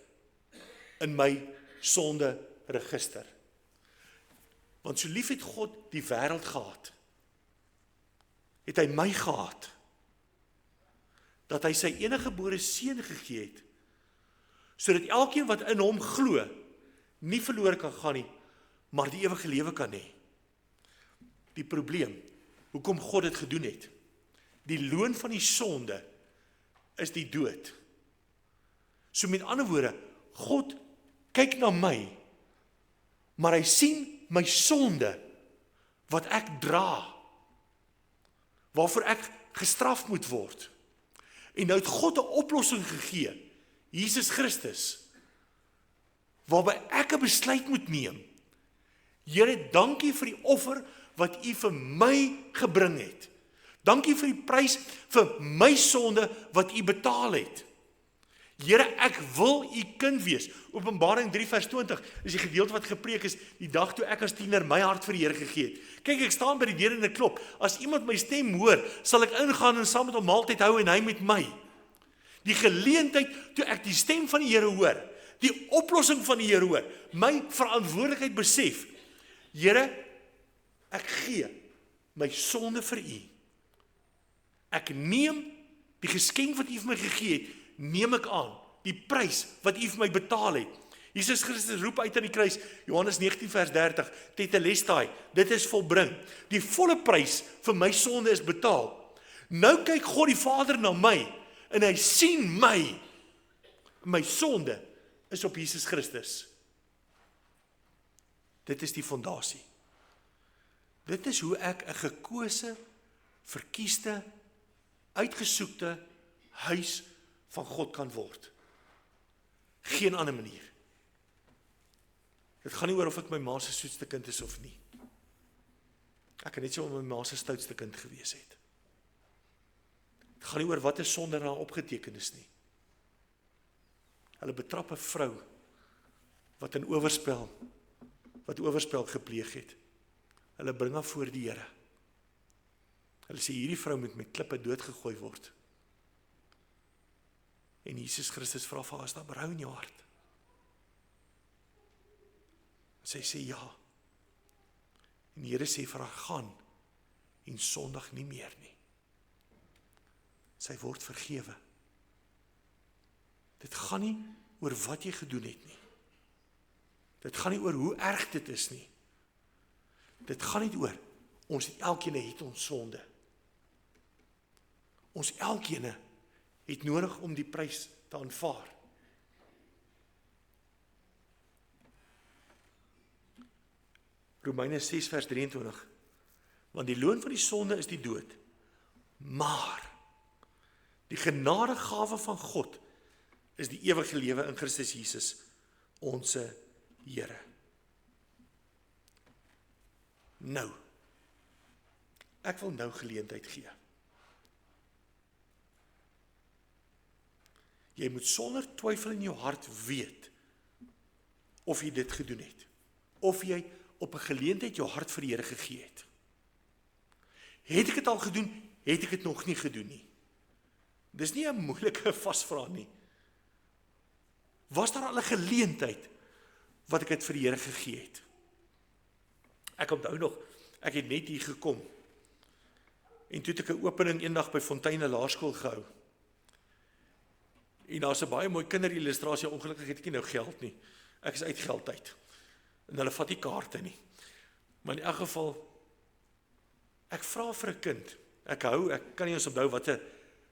in my sonde register. Want so lief het God die wêreld gehad, het hy my gehad, dat hy sy enige gebore seun gegee het, sodat elkeen wat in hom glo, nie verlore kan gaan nie, maar die ewige lewe kan hê. Die probleem, hoekom God dit gedoen het, die loon van die sonde is die dood. So met ander woorde, God kyk na my, maar hy sien my sonde, wat ek dra, waarvoor ek gestraf moet word. En nou het God 'n oplossing gegee, Jesus Christus, waarby ek 'n besluit moet neem. Here, dankie vir die offer wat U vir my gebring het. Dankie vir die prys vir my sonde wat U betaal het. Here, ek wil U kind wees. Openbaring 3 vers 20 is die gedeelte wat gepreek is, die dag toe ek as tiener my hart vir die Here gegee het. Kyk, ek staan by die deur en ek klop. As iemand my stem hoor, sal ek ingaan en saam met hom maaltyd hou en hy met my. Die geleentheid toe ek die stem van die Here hoor, die oplossing van die Here hoor, my verantwoordelikheid besef. Here, ek gee my sonde vir U. Ek neem die geskenk wat U vir my gegee het, neem ek aan, die prys wat U vir my betaal het. Jesus Christus roep uit aan die kruis, Johannes 19 vers 30, Tetelestai, dit is volbring. Die volle prys vir my sonde is betaal. Nou kyk God die Vader na my, en hy sien my sonde is op Jesus Christus. Dit is die fondasie. Dit is hoe ek 'n gekose, verkieste, uitgesoekte huis van God kan word. Geen ander manier. Dit gaan nie oor of ek my ma se soetste kind is of nie. Ek kan net so my ma se stoutste kind gewees het. Dit gaan nie oor wat 'n sonde daar opgeteken is nie. Hulle betrap 'n vrou wat oorspel gepleeg het. Hulle bring haar voor die Here. Hulle sê hierdie vrou moet met klippe doodgegooi word. En Jesus Christus vra vir haar, is daar berou in jou hart? Sy sê ja. En die Here sê vir haar, gaan en sondig nie meer nie. Sy word vergewe. Dit gaan nie oor wat jy gedoen het nie. Dit gaan nie oor hoe erg dit is nie. Dit gaan nie oor, ons elkeen het ons sonde. Ons elkeen het nodig om die prys te aanvaar. Romeine 6 vers 23. Want die loon van die sonde is die dood. Maar die genadegawe van God is die ewige lewe in Christus Jesus, ons Here. Nou, ek wil nou geleentheid gee. Jy moet sonder twyfel in jou hart weet of jy dit gedoen het. Of jy op 'n geleentheid jou hart vir die Here gegee het. Het ek dit al gedoen? Het ek dit nog nie gedoen nie? Dis nie 'n moeilike vasvraag nie. Was daar al 'n geleentheid wat ek dit vir die Here gegee het? Ek onthou nog, ek het net hier gekom. En toe het ek 'n opening eendag by Fonteine Laerskool gehou. En daar's 'n baie mooi kinderillustrasie, ongelukkig het ek nie nou geld nie. Ek is uit geld uit. En hulle vat nie kaarte nie. Maar in elk geval, ek vra vir 'n kind. Ek kan nie eens onthou wat 'n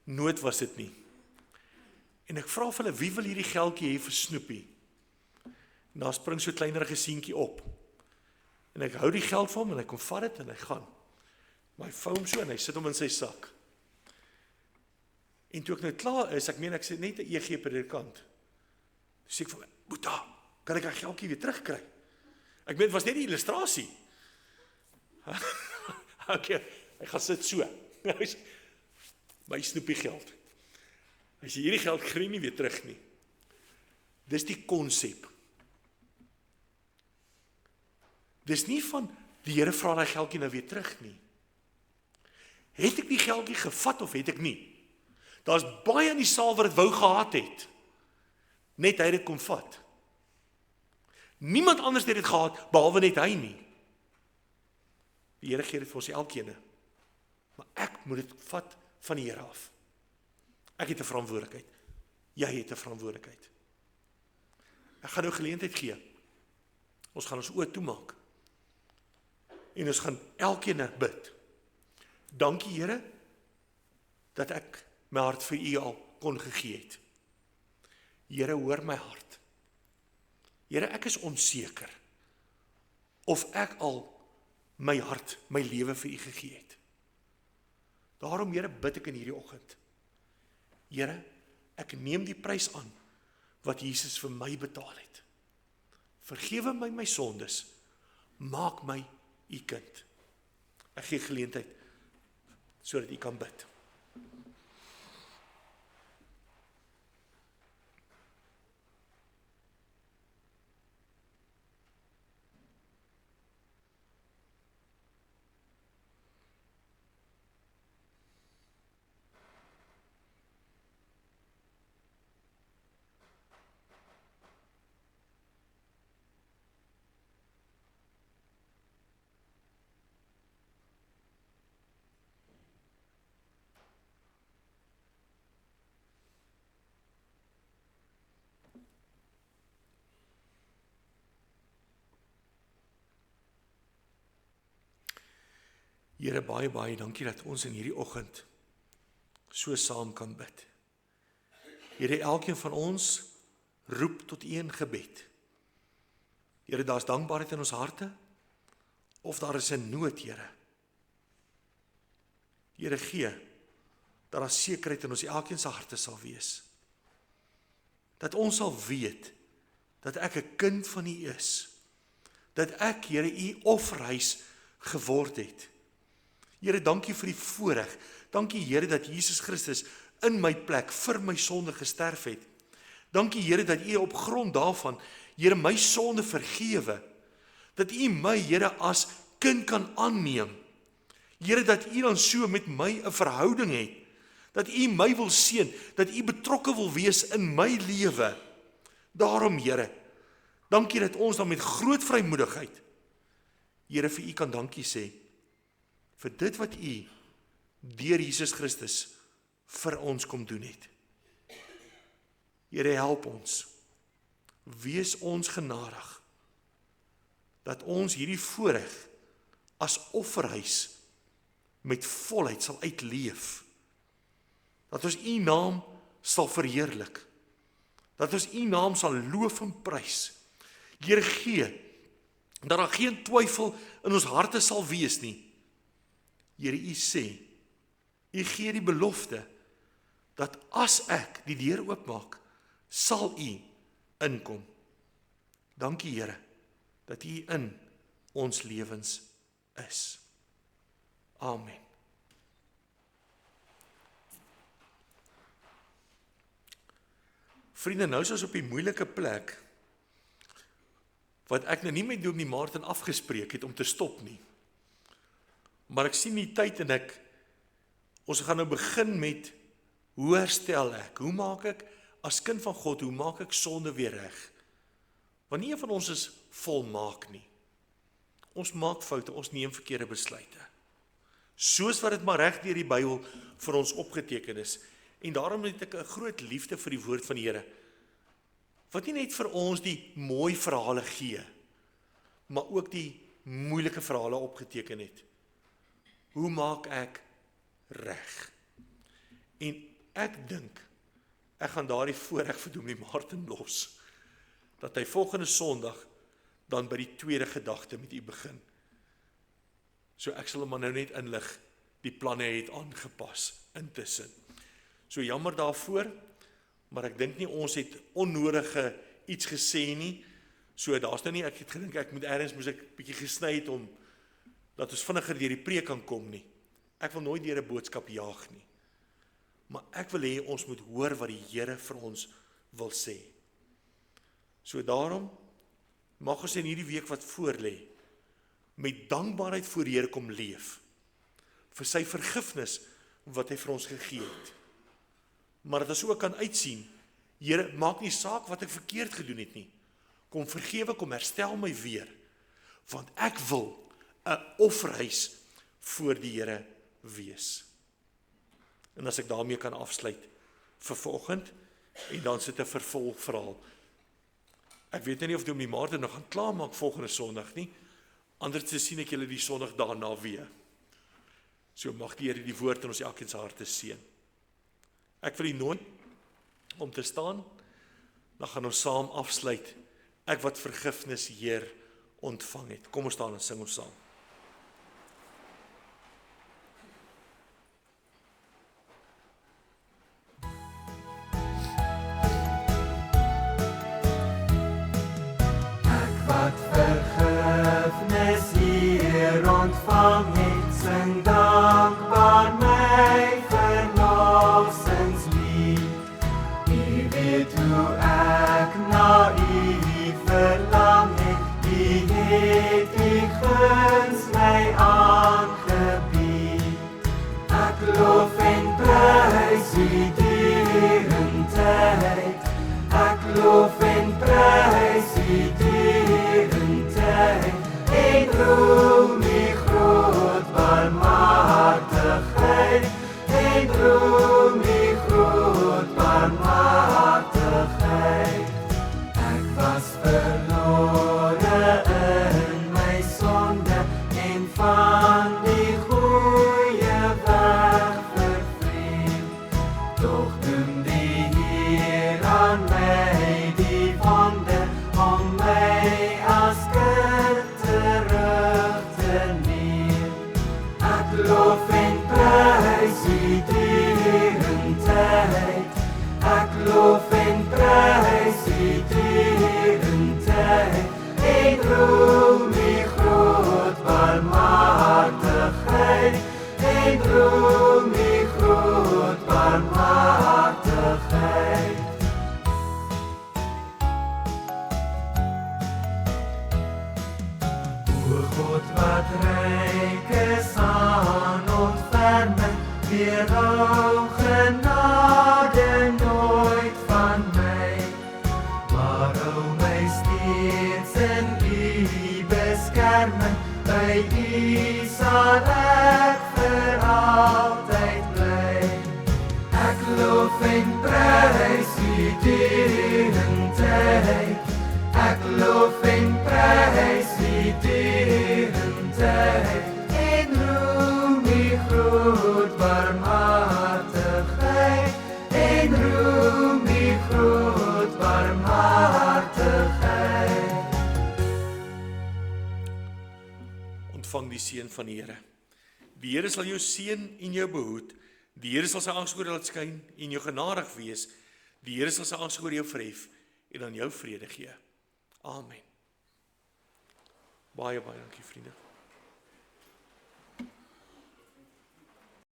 noot was dit nie. En ek vra vir hulle, wie wil hierdie geldjie hê vir Snoepie? En daar spring so 'n kleinerige seentjie op. En ek hou die geld vir hom en hy kom vat dit en hy gaan. Maar hy vou hom so en hy sit hom in sy sak. En toe ek nou klaar is, ek sê net 'n EG predikant. Toe sê ek vir my, Boeta, kan ek die geldjie weer terugkry? Ek weet, was net die illustrasie. Okay, hy gaan sit so. My Snoepie geld. Hy sê, hierdie geld kry nie weer terug nie. Dis die konsep. Dis nie van, die Here vra daai geldjie nou weer terug nie. Het ek die geldjie gevat of het ek nie? Daar's baie in die saal wat dit wou gehad het. Net hy het dit kom vat. Niemand anders het dit gehad, behalwe net hy nie. Die Here gee dit vir ons elkeen. Maar ek moet dit vat van die Here af. Ek het 'n verantwoordelikheid. Jy het 'n verantwoordelikheid. Ek gaan nou geleentheid gee. Ons gaan ons oë toemaak. En ons gaan elkeen bid. Dankie Here, dat ek my hart vir U al kon gegee het. Here, hoor my hart. Here, ek is onseker of ek al my hart, my lewe vir U gegee het. Daarom, Here, bid ek in hierdie oggend. Here, ek neem die prys aan wat Jesus vir my betaal het. Vergewe my my sondes, maak my U kind. Ek gee geleentheid sodat U kan bid. Here, baie, baie dankie dat ons in hierdie oggend so saam kan bid. Here, elkeen van ons roep tot U in gebed. Here, daar's dankbaarheid in ons harte, of daar is 'n nood, Here. Here, gee, dat daar sekerheid in ons elkeen se harte sal wees. Dat ons sal weet, dat ek 'n kind van U is. Dat ek, Here, U offerhuis geword het. Here, dankie vir die voorreg. Dankie, Here, dat Jesus Christus in my plek vir my sonde gesterf het. Dankie, Here, dat U op grond daarvan, Here, my sonde vergewe. Dat U my, Here, as kind kan aanneem. Here, dat U dan so met my 'n verhouding het. Dat U my wil seën, dat U betrokke wil wees in my lewe. Daarom, Here, dankie dat ons dan met groot vrymoedigheid, Here, vir U kan dankie sê. Vir dit wat U deur Jesus Christus vir ons kom doen het. Here, help ons. Wees ons genadig. Dat ons hierdie voorreg as offerhuis met volheid sal uitleef. Dat ons U naam sal verheerlik. Dat ons U naam sal loof en prys. Here, gee dat daar geen twyfel in ons harte sal wees nie. Here, U sê, U gee die belofte, dat as ek die deur oopmaak, sal U inkom. Dankie, Here, dat U in ons lewens is. Amen. Vriende, nou is ons op die moeilike plek, wat ek nou nie met Dominee Martin afgespreek het om te stop nie. Maar ek sien die tyd en ons gaan nou begin met, hoe herstel ek? Hoe maak ek, as kind van God, hoe maak ek sonde weer reg? Want nie een van ons is volmaak nie. Ons maak foute, ons neem verkeerde besluite. Soos wat dit maar reg deur die Bybel vir ons opgeteken is. En daarom het ek 'n groot liefde vir die woord van die Here. Wat nie net vir ons die mooi verhale gee, maar ook die moeilike verhale opgeteken het. Hoe maak ek reg? En ek dink, ek gaan daardie voorreg vir Dominee Martin los, dat hy volgende Sondag dan by die tweede gedagte met u begin. So ek sal hom nou net inlig, die planne het aangepas intussen. So jammer daarvoor, maar ek dink nie ons het onnodige iets gesê nie. So daar's nou nie, ek het gedink ek moes ek bietjie gesny het om dat ons vinniger deur die preek kan kom nie. Ek wil nooit deur 'n boodskap jaag nie. Maar ek wil hê ons moet hoor wat die Here vir ons wil sê. So daarom mag ons in hierdie week wat voorlê met dankbaarheid voor die Here kom leef vir sy vergifnis wat hy vir ons gegee het. Maar dat ons ook kan uitsien, Here, maak nie saak wat ek verkeerd gedoen het nie. Kom vergewe, kom herstel my weer, want ek wil 'n offerhuis voor die Here wees. En as ek daarmee kan afsluit vir vanoggend, en dan sit 'n vervolgverhaal. Ek weet nie of Dominee Martin nog gaan klaarmaak volgende Sondag nie, anders sien ek julle die Sondag daarna weer. So mag die Here die woord in ons elkeen se harte seën. Ek wil u nooi om te staan, dan gaan ons saam afsluit. Ek wat vergifnis, Heer, ontvang het. Kom ons staan en sing ons saam. Ek wat vergifnis hier ontvang het, sing dankbaar my verlossingslied. U weet hoe ek na u verlang het, u het die guns my aangebied. Ek loof en prys u derentyd, ek loof en prys u derentyd, en roem u groot barmhartigheid, en roem u groot barmhartigheid. Ek was verlore in my sonde, en van die goeie weg vervreemd. Doch doen die Heer aan my die wonde, om my as kind terug te neem. Ek loof en prys u derentyd, ek loof en prys u derentyd, en roem u groot barmhartigheid, en roem u groot barmhartigheid. O God wat ryk is aan ontferming, weerhou genade nooit van my, maar hou my steeds in u beskerming, by u sal ek vir altyd bly. Ek loof en prys u derentyd, ek loof en prys u derentyd, en roem u groot barmhartigheid, en roem u groot barmhartigheid. Ontvang die seën van die Here. Die Here sal jou seën en jou behoed. Die Here sal sy aangesig oor jou laat skyn en jou genadig wees. Die Here sal sy aangesig oor jou verhef en aan jou vrede gee. Amen. Baie dankie vriende.